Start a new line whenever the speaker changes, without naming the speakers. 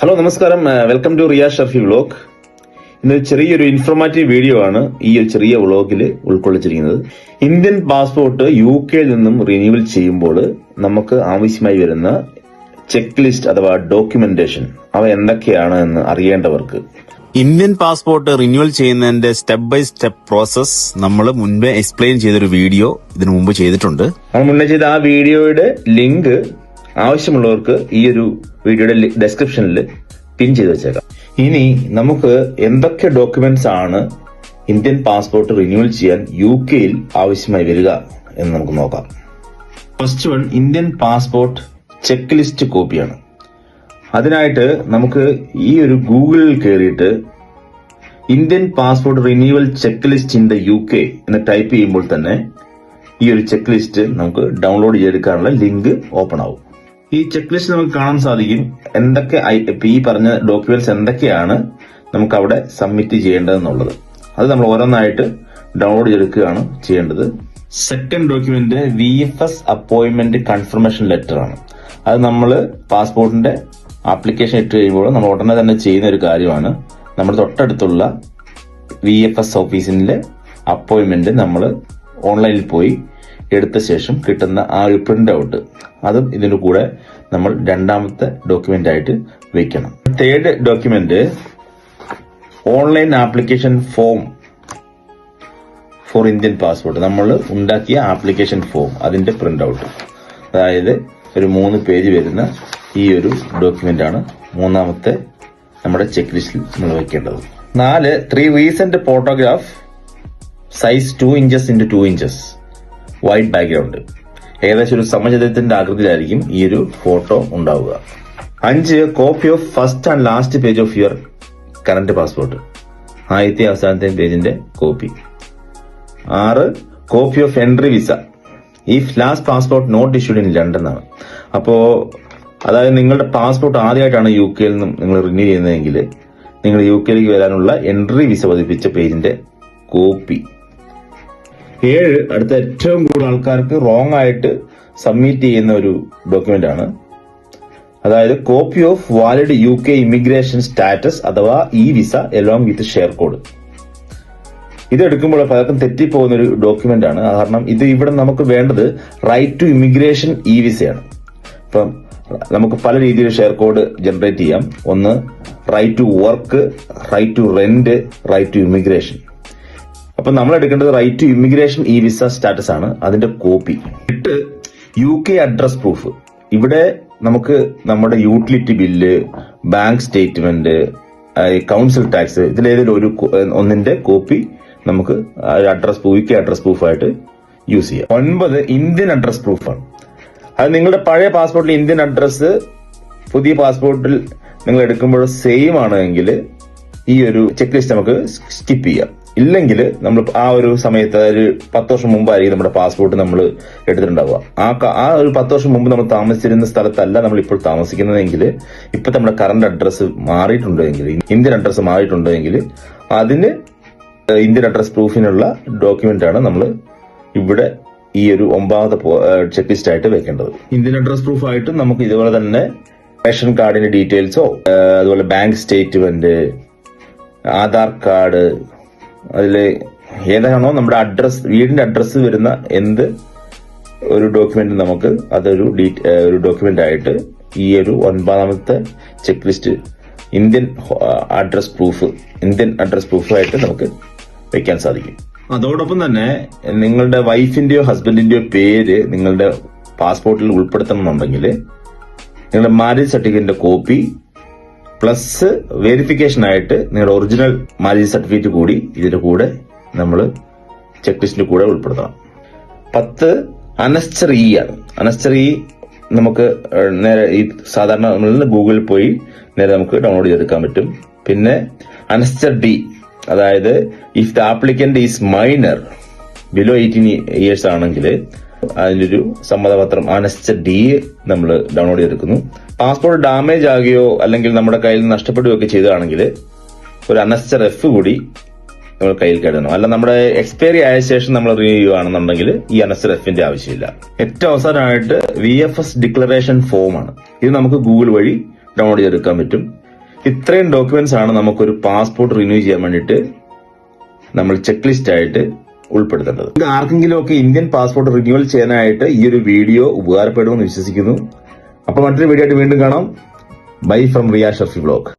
Hello നമസ്കാരം, welcome to Riyas Sharfi vlog. ഇന്ന് ചെറിയൊരു ഇൻഫോർമാറ്റീവ് വീഡിയോ ആണ് ഈ ഒരു ചെറിയ വ്ലോഗിൽ ഉൾക്കൊള്ളിച്ചിരിക്കുന്നത്. ഇന്ത്യൻ പാസ്പോർട്ട് UK-യിൽ നിന്നും റിന്യൂവൽ ചെയ്യുമ്പോൾ നമുക്ക് ആവശ്യമായി വരുന്ന ചെക്ക് ലിസ്റ്റ് അഥവാ ഡോക്യുമെന്റേഷൻ അവ എന്തൊക്കെയാണ് എന്ന് അറിയേണ്ടവർക്ക്
ഇന്ത്യൻ പാസ്പോർട്ട് റിന്യൂവൽ ചെയ്യുന്നതിന്റെ സ്റ്റെപ്പ് ബൈ സ്റ്റെപ്പ് പ്രോസസ് നമ്മൾ മുൻപേ എക്സ്പ്ലെയിൻ ചെയ്തൊരു വീഡിയോ ഇതിനു മുമ്പ് ചെയ്തിട്ടുണ്ട്.
നമ്മൾ മുന്നേ ചെയ്ത ആ വീഡിയോയുടെ ലിങ്ക് ആവശ്യമുള്ളവർക്ക് ഈ ഒരു വീഡിയോയുടെ ഡെസ്ക്രിപ്ഷനിൽ പിൻ ചെയ്ത് വെച്ചേക്കാം. ഇനി നമുക്ക് എന്തൊക്കെ ഡോക്യുമെന്റ്സ് ആണ് ഇന്ത്യൻ പാസ്പോർട്ട് റിന്യൂവൽ ചെയ്യാൻ UK-യിൽ ആവശ്യമായി വരിക എന്ന് നമുക്ക് നോക്കാം. First one, Indian passport check list കോപ്പിയാണ്. അതിനായിട്ട് നമുക്ക് ഈ ഒരു ഗൂഗിളിൽ കയറിയിട്ട് Indian passport renewal check list in the UK എന്ന് ടൈപ്പ് ചെയ്യുമ്പോൾ തന്നെ ഈ ഒരു ചെക്ക് ലിസ്റ്റ് നമുക്ക് ഡൗൺലോഡ് ചെയ്തെടുക്കാനുള്ള ലിങ്ക് ഓപ്പൺ ആവും. ഈ ചെക്ക് ലിസ്റ്റ് നമുക്ക് കാണാൻ സാധിക്കും എന്തൊക്കെ ഈ പറഞ്ഞ ഡോക്യുമെന്റ്സ് എന്തൊക്കെയാണ് നമുക്ക് അവിടെ സബ്മിറ്റ് ചെയ്യേണ്ടതെന്നുള്ളത്. അത് നമ്മൾ ഓരോന്നായിട്ട് ഡൗൺലോഡ് ചെയ്തെടുക്കുകയാണ് ചെയ്യേണ്ടത്. Second document VFS appointment confirmation letter ആണ്. അത് നമ്മൾ പാസ്പോർട്ടിന്റെ ആപ്ലിക്കേഷൻ ഇട്ട് കഴിയുമ്പോൾ നമ്മൾ ഉടനെ തന്നെ ചെയ്യുന്ന ഒരു കാര്യമാണ്. നമ്മുടെ തൊട്ടടുത്തുള്ള VFS ഓഫീസിലെ അപ്പോയിന്റ്മെന്റ് നമ്മൾ ഓൺലൈനിൽ പോയി എടുത്ത ശേഷം കിട്ടുന്ന ആ ഒരു പ്രിന്റ് ഔട്ട് അതും ഇതിന്റെ കൂടെ നമ്മൾ രണ്ടാമത്തെ ഡോക്യുമെന്റ് ആയിട്ട് വെക്കണം. Third document online application form for Indian passport. നമ്മൾ ഉണ്ടാക്കിയ ആപ്ലിക്കേഷൻ ഫോം അതിന്റെ പ്രിന്റ് ഔട്ട്, അതായത് ഒരു 3 പേജ് വരുന്ന ഈ ഒരു ഡോക്യുമെന്റ് ആണ് മൂന്നാമത്തെ നമ്മുടെ ചെക്ക് ലിസ്റ്റിൽ നമ്മൾ വെക്കേണ്ടത്. 4, 3 recent photograph size 2 inches into 2 inches white background. ഏകദേശം ഒരു സമചതുരത്തിന്റെ ആകൃതിയിലായിരിക്കും ഈ ഒരു ഫോട്ടോ ഉണ്ടാവുക. 5, copy of first and last page of your current passport. ആദ്യത്തെ അവസാനത്തെ പേജിന്റെ copy. 6, copy of entry visa if last passport not issued in London ആണ്. അപ്പോ അതായത് നിങ്ങളുടെ പാസ്പോർട്ട് ആദ്യമായിട്ടാണ് UK-യിൽ നിന്നും നിങ്ങൾ റിന്യൂ ചെയ്യുന്നതെങ്കിൽ നിങ്ങൾ UK-യിലേക്ക് വരാനുള്ള എൻട്രി വിസ പതിപ്പിച്ച പേജിന്റെ കോപ്പി. 7, അടുത്ത ഏറ്റവും കൂടുതൽ ആൾക്കാർക്ക് റോങ് ആയിട്ട് സബ്മിറ്റ് ചെയ്യുന്ന ഒരു ഡോക്യുമെന്റ് ആണ്. അതായത് copy of valid UK immigration status അഥവാ visa along with share code. ഇത് എടുക്കുമ്പോൾ പലർക്കും തെറ്റിപ്പോകുന്ന ഒരു ഡോക്യുമെന്റ് ആണ്. കാരണം ഇത് ഇവിടെ നമുക്ക് വേണ്ടത് റൈറ്റ് ടു ഇമിഗ്രേഷൻ വിസയാണ്. ഇപ്പം നമുക്ക് പല രീതിയിൽ ഷെയർ കോഡ് ജനറേറ്റ് ചെയ്യാം. ഒന്ന് right to work, right to rent, right to immigration. അപ്പൊ നമ്മൾ എടുക്കേണ്ടത് right to immigration visa status ആണ്, അതിന്റെ കോപ്പി. 8, UK address proof. ഇവിടെ നമുക്ക് നമ്മുടെ utility bill, bank statement, council tax ഇതിലേതെങ്കിലും ഒന്നിന്റെ കോപ്പി നമുക്ക് UK അഡ്രസ് പ്രൂഫായിട്ട് യൂസ് ചെയ്യാം. 9, ഇന്ത്യൻ അഡ്രസ് പ്രൂഫാണ്. അത് നിങ്ങളുടെ പഴയ പാസ്പോർട്ടിൽ ഇന്ത്യൻ അഡ്രസ് പുതിയ പാസ്പോർട്ടിൽ നിങ്ങൾ എടുക്കുമ്പോൾ സെയിം ആണെങ്കിൽ ഈ ഒരു ചെക്ക് ലിസ്റ്റ് നമുക്ക് സ്കിപ്പ് ചെയ്യാം. ഇല്ലെങ്കിൽ നമ്മൾ ആ ഒരു സമയത്ത് ഒരു 10 വർഷം മുമ്പായിരിക്കും നമ്മുടെ പാസ്പോർട്ട് നമ്മൾ എടുത്തിട്ടുണ്ടാവുക. ആ ഒരു 10 വർഷം മുമ്പ് നമ്മൾ താമസിച്ചിരുന്ന സ്ഥലത്തല്ല നമ്മൾ ഇപ്പോൾ താമസിക്കുന്നതെങ്കിൽ, ഇപ്പൊ നമ്മുടെ കറന്റ് അഡ്രസ്സ് മാറിയിട്ടുണ്ടെങ്കിൽ, ഇന്ത്യൻ അഡ്രസ്സ് മാറിയിട്ടുണ്ടെങ്കിൽ അതിന് ഇന്ത്യൻ അഡ്രസ് പ്രൂഫിനുള്ള ഡോക്യുമെന്റ് ആണ് നമ്മൾ ഇവിടെ ഈ ഒരു 9ാമത്തെ ചെക്ക് ലിസ്റ്റ് ആയിട്ട് വെക്കേണ്ടത്. ഇന്ത്യൻ അഡ്രസ് പ്രൂഫ് ആയിട്ട് നമുക്ക് ഇതുപോലെ തന്നെ റേഷൻ കാർഡിന്റെ ഡീറ്റെയിൽസോ അതുപോലെ ബാങ്ക് സ്റ്റേറ്റ്മെന്റ്, ആധാർ കാർഡ്, അതിൽ ഏതാണോ നമ്മുടെ അഡ്രസ്, വീടിന്റെ അഡ്രസ്സ് വരുന്ന എന്ത് ഒരു ഡോക്യുമെന്റ് നമുക്ക് അതൊരു ഡോക്യുമെന്റ് ആയിട്ട് ഈ ഒരു 9ാമത്തെ ചെക്ക് ലിസ്റ്റ് ഇന്ത്യൻ അഡ്രസ് പ്രൂഫായിട്ട് നമുക്ക് വെക്കാൻ സാധിക്കും. അതോടൊപ്പം തന്നെ നിങ്ങളുടെ വൈഫിന്റെയോ ഹസ്ബൻഡിന്റെയോ പേര് നിങ്ങളുടെ പാസ്പോർട്ടിൽ ഉൾപ്പെടുത്തണമെന്നുണ്ടെങ്കിൽ നിങ്ങളുടെ മാരേജ് സർട്ടിഫിക്കറ്റിന്റെ കോപ്പി പ്ലസ് വെരിഫിക്കേഷൻ ആയിട്ട് നിങ്ങളുടെ ഒറിജിനൽ മാരേജ് സർട്ടിഫിക്കറ്റ് കൂടി ഇതിന്റെ കൂടെ നമ്മൾ ചെക്ക് ലിസ്റ്റിന്റെ കൂടെ ഉൾപ്പെടുത്തണം. 10, അനസ്റ്റർ ആണ്. അനസ്റ്റർ നമുക്ക് നേരെ ഈ സാധാരണ ഗൂഗിളിൽ പോയി നേരെ നമുക്ക് ഡൗൺലോഡ് ചെയ്തെടുക്കാൻ പറ്റും. പിന്നെ അനസ്റ്റർ D, അതായത് if the applicant is minor below 18 years ആണെങ്കിൽ അതിന്റെ ഒരു സമ്മതപത്രം അനസ്റ്റർ D നമ്മൾ ഡൗൺലോഡ് ചെയ്തെടുക്കുന്നു. പാസ്പോർട്ട് ഡാമേജ് ആകുകയോ അല്ലെങ്കിൽ നമ്മുടെ കയ്യിൽ നിന്ന് നഷ്ടപ്പെടുകയോ ഒക്കെ ചെയ്തതാണെങ്കിൽ ഒരു അനസ്റ്റർ F കൂടി നമ്മൾ കയ്യിൽ കരുതണം. അല്ല നമ്മുടെ എക്സ്പയറി ആയ ശേഷം നമ്മൾ റിന്യൂ ചെയ്യുകയാണെന്നുണ്ടെങ്കിൽ ഈ അനസ്റ്റർ Fന്റെ ആവശ്യമില്ല. ഏറ്റവും അവസാനമായിട്ട് VFS ഡിക്ലറേഷൻ ഫോം ആണ്. ഇത് നമുക്ക് ഗൂഗിൾ വഴി ഡൗൺലോഡ് ചെയ്തെടുക്കാൻ പറ്റും. ഇത്രയും ഡോക്യുമെന്റ്സ് ആണ് നമുക്കൊരു പാസ്പോർട്ട് റിന്യൂ ചെയ്യാൻ വേണ്ടിയിട്ട് നമ്മൾ ചെക്ക് ലിസ്റ്റ് ആയിട്ട് ഉൾപ്പെടുത്തേണ്ടത്. ആർക്കെങ്കിലും ഒക്കെ ഇന്ത്യൻ പാസ്പോർട്ട് റിന്യൂവൽ ചെയ്യാനായിട്ട് ഈ ഒരു വീഡിയോ ഉപകാരപ്പെടുമെന്ന് വിശ്വസിക്കുന്നു. അപ്പോൾ മറ്റൊരു വീഡിയോ ആയിട്ട് വീണ്ടും കാണാം. Bye from Rhea Shafi vlog.